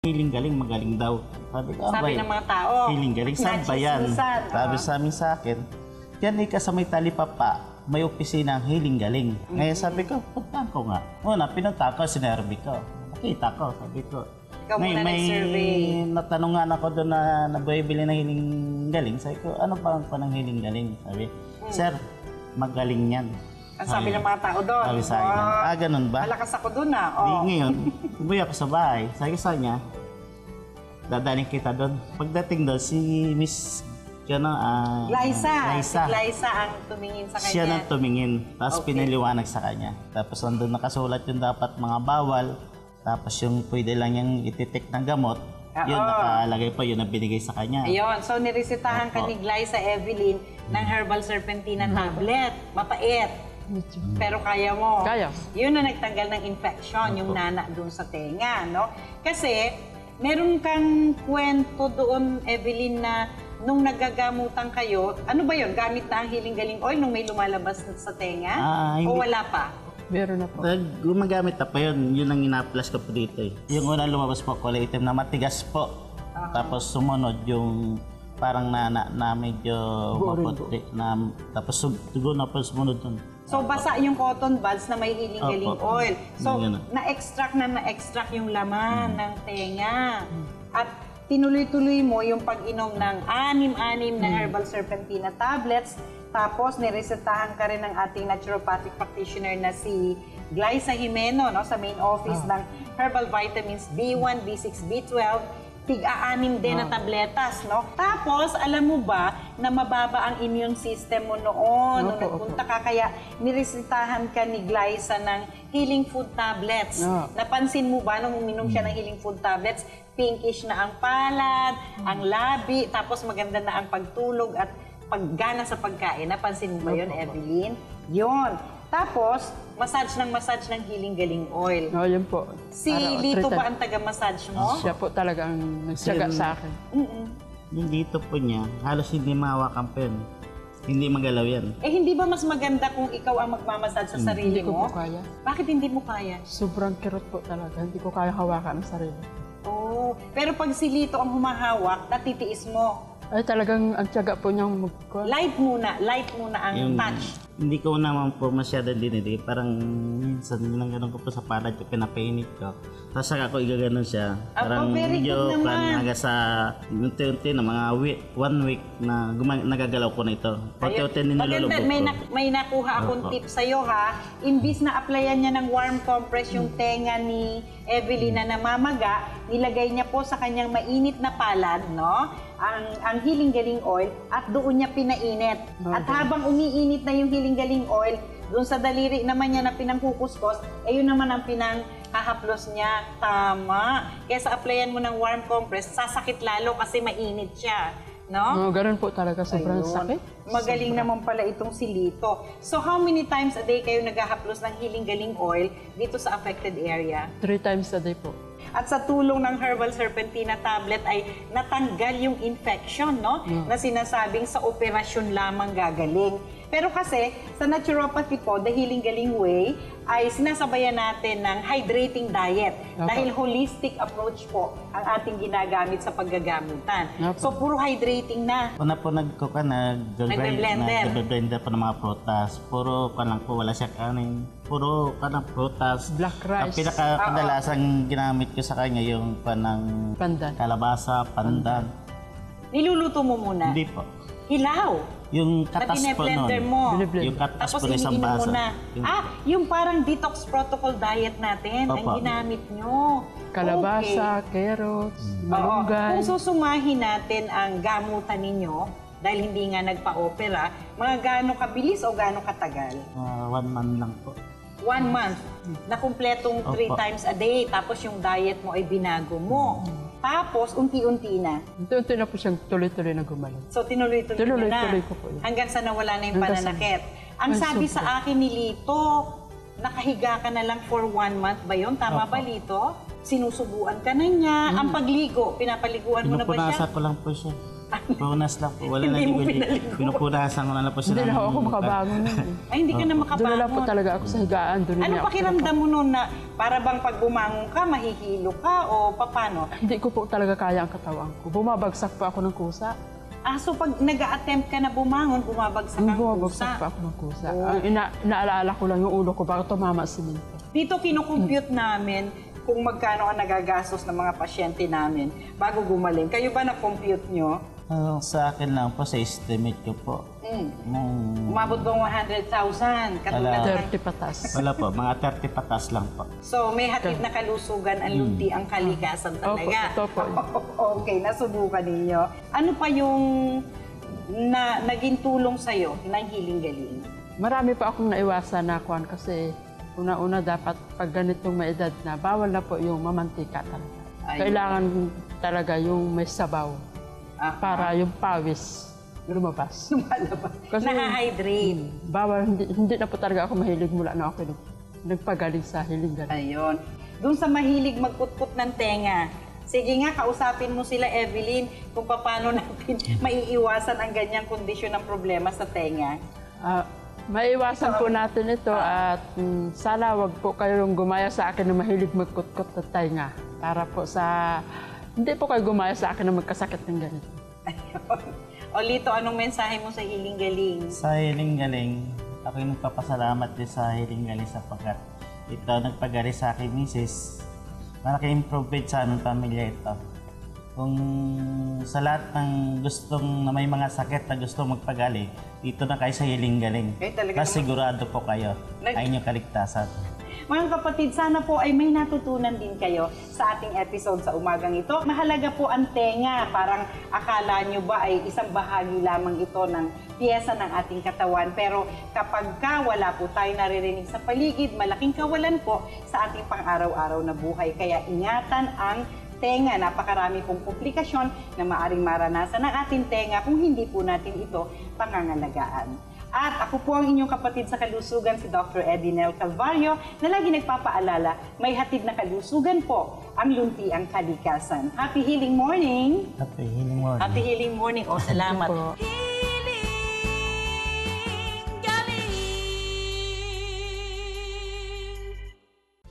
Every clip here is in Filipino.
Feeling galing, magaling daw. Sabi ko, Sabi ng mga tao. feeling galing, saan ba yan? Sabi sa amin sa akin, yan ka sa may talipapa, may opisina ang healing galing. Ngayon sabi ko, puntaan ko nga. Una, pinunta ko, sinervi ko. Nakita ko, sabi ko. Ikaw muna nag-survey. Natanungan ako doon na nabibili ng healing galing. Sabi ko, ano pa ang ng healing galing? Sabi, sir, magaling yan. Ang sabi ng mga tao doon. Sabi sa akin, ganun ba? Malakas ako doon ah. Di ngayon, umuwi ako sa bahay. Sabi ko sa kanya, dadaling kita doon. Pagdating doon, si Miss Glyza. Si Glyza ang tumingin sa kanya. Siya nang tumingin. Tapos pinaliwanag sa kanya. Tapos nandun nakasulat yung dapat mga bawal. Tapos yung pwede lang yung ititik ng gamot. Yun, nakalagay pa yun na binigay sa kanya. Ayun. So, niresetahan ka ni Glyza Evelyn ng Herbal Serpentina tablet. Mapait. Pero kaya mo. Kaya. Yun na nagtanggal ng infection, yung nana doon sa tenga, no? Kasi, meron kang kwento doon, Evelyn, na nung nagagamutan kayo, ano ba yun? Gamit na ang Healing Galing Oil nung may lumalabas sa tenga? O wala pa? Meron na po. Gumagamit na pa yun. Yun ang ina-plus ko po dito eh. Yung unang lumabas po, kulay itim na matigas po. Tapos sumunod yung parang na medyo maputi. Tapos siguro na po sumunod dun. So, basa yung cotton buds na may Healing Galing Oil. So, na-extract yung laman ng tenga. At tinuloy-tuloy mo yung pag-inom ng 6 na Herbal Serpentina tablets. Tapos, niresetahan ka rin ng ating naturopathic practitioner na si Glyza Jimeno, no, sa main office ng Herbal Vitamins B1, B6, B12, tig-6 din na tabletas, no? Tapos, alam mo ba na mababa ang immune system mo noon nung nagpunta ka, kaya niresetahan ka ni Glyza ng healing food tablets. Napansin mo ba nung uminom siya ng healing food tablets, pinkish na ang palad, ang labi, tapos maganda na ang pagtulog at paggana sa pagkain. Napansin mo ba yun, Evelyn? Yun. Tapos, massage ng Healing Galing Oil. Yun po. Si Lito ba ang taga-massage mo? Siya po talaga ang nagsaga sa akin. Yung dito po niya, halos hindi mahawakan pa yun. Hindi magalaw yan. Hindi ba mas maganda kung ikaw ang magmamassage sa sarili Hindi ko mo? po kaya. Bakit hindi mo kaya? Sobrang kirot po talaga. Hindi ko kaya hawakan ang sarili. Pero pag si Lito ang humahawak, natitiis mo. Ay talagang ang tiyaga po niyang Light muna ang touch. Hindi ko naman po masyado dinili. Parang minsan ginaganon ko po sa palad ko, pinapainit ko. Tapos saka ako igaganon siya. Parang medyo hanggang sa unti-unti na mga 1 week na nagagalaw ko na ito. Unti-unti nilulubog ko. May nakuha akong tip sa'yo ha. Imbis na applyan niya ng warm compress yung tenga ni Evelyn na namamaga, nilagay niya po sa kanyang mainit na palad, no? Ang Healing Galing Oil at doon niya pinainit. At habang umiinit na yung Healing Galing Oil, doon sa daliri naman niya na pinangkukuskos, yun naman ang pinanghahaplos niya. Tama. Kaya sa applyan mo ng warm compress, sasakit lalo kasi mainit siya. No? Ganun po talaga. Sobrang sakit. Magaling naman pala itong si Lito. So how many times a day kayo naghahaplos ng Healing Galing Oil dito sa affected area? 3 times a day po. At sa tulong ng Herbal Serpentina tablet ay natanggal yung infection, no? Na sinasabing sa operasyon lamang gagaling. Pero kasi, sa naturopathy po, the Healing Galing Way, ay sinasabayan natin ng hydrating diet. Dahil holistic approach po ang ating ginagamit sa paggagamutan. So, puro hydrating na. Una po nagbe-blender po ng mga prutas. Puro lang po, wala siya kanin. Puro prutas. Black rice. Ang pinakadalasang ginamit ko sa kanya yung panang kalabasa, pandan. Niluluto mo muna? Hindi po. Hilaw? Yung katas po nun. Yung katas po na isang baso. Yung parang detox protocol diet natin, ang ginamit nyo. Kalabasa, carrots, malunggay. Kung susumahin natin ang gamutan ninyo, dahil hindi nga nagpa-opera, mga gaano kabilis o gaano katagal? 1 month lang po. 1 month na kumpletong 3 times a day, tapos yung diet mo ay binago mo. Tapos, unti-unti na. Unti-unti na po siyang tuloy-tuloy na gumaling. So, tinuloy-tuloy na. Ko po yun. Hanggang sa nawala na yung pananakit. Ang sabi sa akin ni Lito, nakahiga ka na lang for 1 month ba yun? Tama ba, Lito? Sinusubuan ka na niya. Ang pagligo, pinapaliguan mo na ba siya? Pinupunasan ko lang po siya. Punas lang po. Wala na Hindi mo ligo. pinaligo. Pinupunasan ko na lang po siya. Hindi na ng- ako makabangon nun. Ay, hindi ka na Doon na lang po makabangon. talaga ako sa higaan. Doon Ano niya ako pakiramdam mo noon na para bang pag bumangon ka, mahihilo ka o paano? Hindi ko po talaga kaya ang katawan ko. Bumabagsak pa ako ng kusa. So pag nag-a-attempt ka na bumangon, bumabagsak ang Bumabagsak pusa. pa ako ng kusa. Oh. Ang inaalala ko lang yung ulo ko baka tumama sa simento. Dito kinukompute namin kung magkano ang nagagastos ng mga pasyente namin bago gumaling. Kayo ba na-compute nyo? Sa akin lang po, sa estimate ko po. Umabot bang 100,000? Katulad Wala. ng... 30 patas. Wala po, mga 30 patas lang po. So may hatid na kalusugan ang lunti, ang kalikasan talaga. Opo, Okay, nasubukan ninyo. Ano pa yung naging tulong sa'yo ng Healing Galing? Marami pa akong naiwasan na kuwan kasi una-una dapat pag ganitong may edad na, bawal na po yung mamantika talaga. Ayun. Kailangan talaga yung may sabaw Ah, para yung pawis lumabas. lumalabas. Kasi- Nahahydrate. Bawal, hindi na po talaga ako mahilig mula na ako nagpagaling sa hilingan. Ayun. Doon sa mahilig magputput ng tenga, sige nga, kausapin mo sila, Evelyn, kung paano natin maiiwasan ang ganyang kondisyon ng problema sa tenga. Maiwasan po natin ito at sana wag po kayong gumaya sa akin na mahilig magkutkot at tainga. Para po sa... Hindi po kayo gumaya sa akin na magkasakit ng ganito. Ayun. O Lito, anong mensahe mo sa Healing Galing? Sa Hiling Galing, ako yung nagpapasalamat din sa Hiling Galing sapagkat ito nagpagari sa akin, misis. Malaki improvement sa aming pamilya ito. Kung sa lahat ng gustong na may mga sakit na gustong magpagaling, dito na kayo sa Hiling Galing. talaga Kasi sigurado po kayo Nag- ay inyong kaligtasan. Mga kapatid, sana po ay may natutunan din kayo sa ating episode sa umagang ito. Mahalaga po ang tenga. Parang akala nyo ba ay isang bahagi lamang ito ng piyesa ng ating katawan. Pero kapag wala po tayo naririnig sa paligid, malaking kawalan po sa ating pang-araw-araw na buhay. Kaya ingatan ang tenga. Napakarami pong komplikasyon na maaring maranasan ng ating tenga kung hindi po natin ito pangangalagaan. At ako po ang inyong kapatid sa kalusugan, si Dr. Edinel Calvario, na lagi nagpapaalala, may hatid na kalusugan po ang lunti ang kalikasan. Happy Healing Morning! Happy Healing Morning. Happy Healing Morning! O, salamat. Po.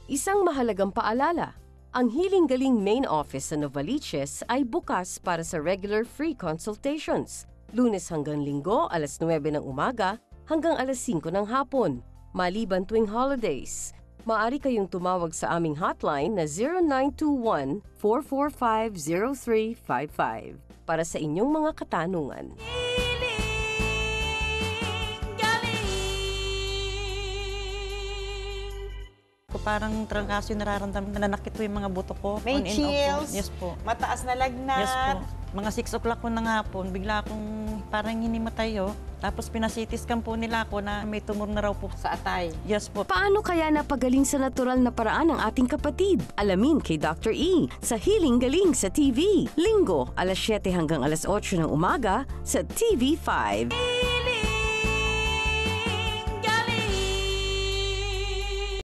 Isang mahalagang paalala, ang Healing Galing main office sa Novaliches ay bukas para sa regular free consultations. Lunes hanggang Linggo, alas 9 ng umaga hanggang alas 5 ng hapon, maliban tuwing holidays. Maaari kayong tumawag sa aming hotline na 0921-445-0355 para sa inyong mga katanungan. Parang trangkaso yung nararamdaman, nananakit po yung mga buto ko. May on and off po. chills, Yes po. mataas na lagnat. Yes po. Mga 6 o'clock po ng hapon, bigla akong parang hinimatayo. Tapos pinasitiskan po nila ako na may tumor na raw po sa atay. Yes po. Paano kaya napagaling sa natural na paraan ng ating kapatid? Alamin kay Dr. E sa Healing Galing sa TV. Linggo, alas 7 hanggang alas 8 ng umaga sa TV5.